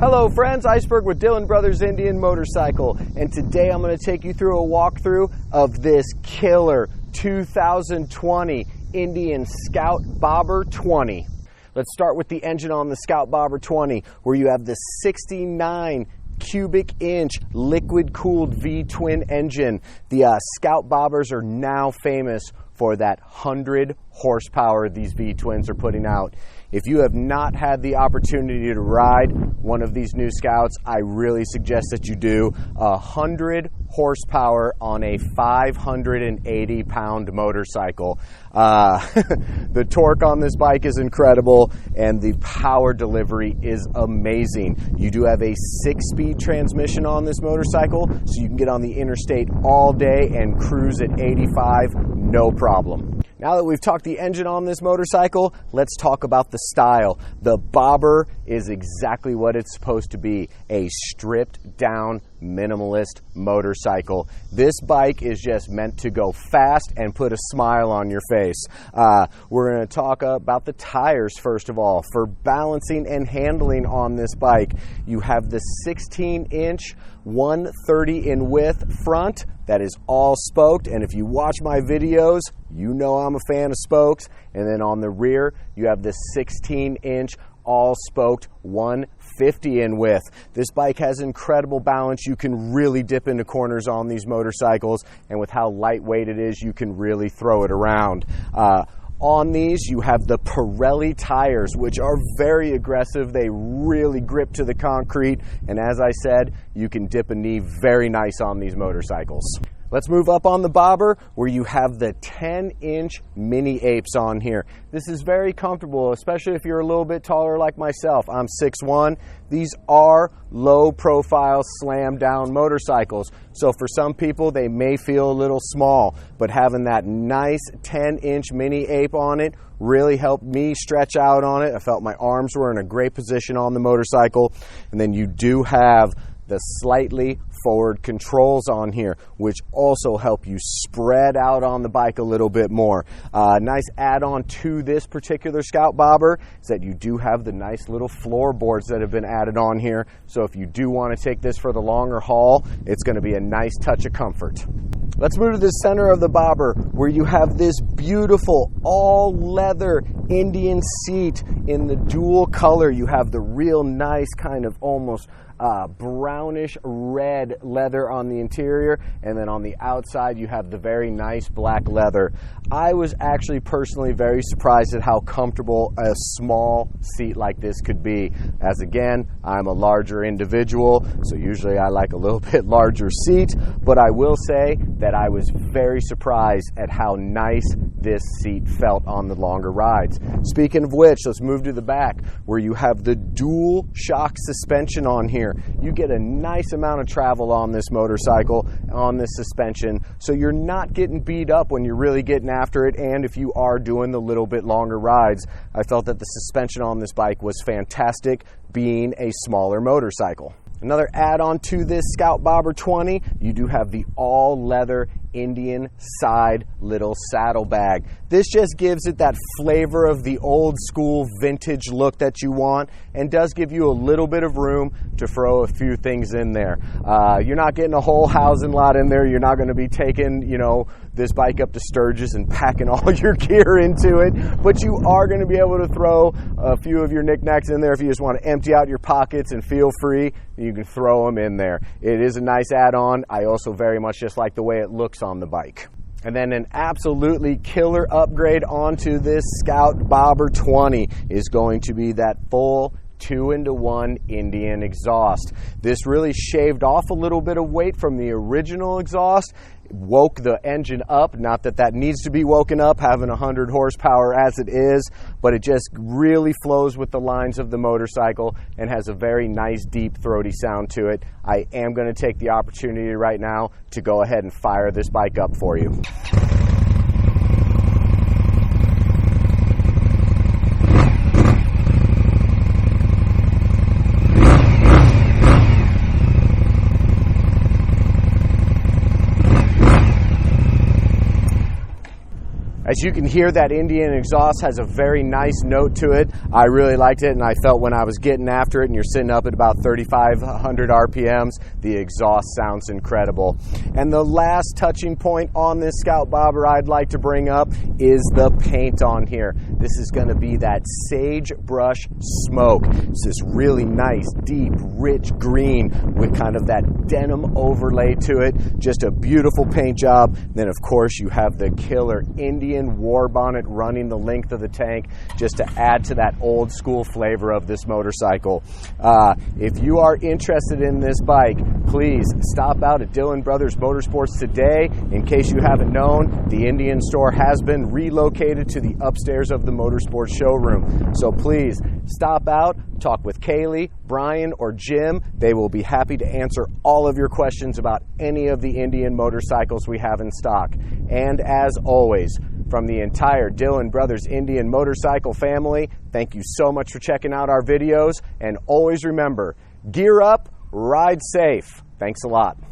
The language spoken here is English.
Hello friends, Iceberg with Dillon Brothers Indian Motorcycle, and today I'm going to take you through a walkthrough of this killer 2020 Indian Scout Bobber 20. Let's start with the engine on the Scout Bobber 20, where you have the 69 cubic inch liquid cooled V-twin engine. The Scout Bobbers are now famous for that 100 horsepower these V-twins are putting out. If you have not had the opportunity to ride one of these new Scouts, I really suggest that you do. 100 horsepower on a 580 pound motorcycle. The torque on this bike is incredible and the power delivery is amazing. You do have a 6-speed transmission on this motorcycle, so you can get on the interstate all day and cruise at 85, no problem. Now that we've talked the engine on this motorcycle, let's talk about the style. The Bobber is exactly what it's supposed to be, a stripped down minimalist motorcycle. This bike is just meant to go fast and put a smile on your face. We're going to talk about the tires first of all. For balancing and handling on this bike, you have the 16-inch 130 in width front that is all spoked, and if you watch my videos, you know I'm a fan of spokes. And then on the rear, you have the 16-inch all spoked 150 in width. This bike has incredible balance. You can really dip into corners on these motorcycles, and with how lightweight it is, you can really throw it around. On these, you have the Pirelli tires, which are very aggressive. They really grip to the concrete, and as I said, you can dip a knee very nice on these motorcycles. Let's move up on the Bobber, where you have the 10-inch mini apes on here. This is very comfortable, especially if you're a little bit taller like myself. I'm 6'1". These are low-profile, slam-down motorcycles. So for some people, they may feel a little small, but having that nice 10-inch mini ape on it really helped me stretch out on it. I felt my arms were in a great position on the motorcycle. And then you do have the slightly forward controls on here, which also help you spread out on the bike a little bit more. Nice add-on to this particular Scout Bobber is that you do have the nice little floorboards that have been added on here. So if you do want to take this for the longer haul, it's going to be a nice touch of comfort. Let's move to the center of the Bobber, where you have this beautiful all leather Indian seat in the dual color. You have the real nice kind of almost brownish red leather on the interior, and then on the outside you have the very nice black leather. I was actually personally very surprised at how comfortable a small seat like this could be, as again, I'm a larger individual, so usually I like a little bit larger seat, but I will say that I was very surprised at how nice this seat felt on the longer rides. Speaking of which, let's move to the back, where you have the dual shock suspension on here. You get a nice amount of travel on this motorcycle, on this suspension, so you're not getting beat up when you're really getting after it, and if you are doing the little bit longer rides. I felt that the suspension on this bike was fantastic, being a smaller motorcycle. Another add-on to this Scout Bobber 20, you do have the all-leather Indian side little saddlebag. This just gives it that flavor of the old school vintage look that you want, and does give you a little bit of room to throw a few things in there. You're not getting a whole housing lot in there. You're not going to be taking, this bike up to Sturgis and packing all your gear into it, but you are going to be able to throw a few of your knickknacks in there. If you just want to empty out your pockets and feel free, you can throw them in there. It is a nice add-on. I also very much just like the way it looks on the bike. And then an absolutely killer upgrade onto this Scout Bobber 20 is going to be that full 2-into-1 Indian exhaust. This really shaved off a little bit of weight from the original exhaust, woke the engine up. Not that that needs to be woken up, having 100 horsepower as it is, but it just really flows with the lines of the motorcycle and has a very nice, deep, throaty sound to it. I am going to take the opportunity right now to go ahead and fire this bike up for you. As As you can hear, that Indian exhaust has a very nice note to it. I really liked it, and I felt when I was getting after it, and you're sitting up at about 3,500 RPMs, the exhaust sounds incredible. And the last touching point on this Scout Bobber I'd like to bring up is the paint on here. This is going to be that Sagebrush smoke. It's this really nice, deep, rich green with kind of that denim overlay to it. Just a beautiful paint job. Then, of course, you have the killer Indian war bonnet running the length of the tank just to add to that old school flavor of this motorcycle. If you are interested in this bike, please stop out at Dillon Brothers Motorsports today. In case you haven't known, the Indian store has been relocated to the upstairs of the Motorsports showroom. So please stop out, talk with Kaylee, Brian, or Jim. They will be happy to answer all of your questions about any of the Indian motorcycles we have in stock. And as always, from the entire Dillon Brothers Indian motorcycle family, thank you so much for checking out our videos. And always remember, gear up, ride safe. Thanks a lot.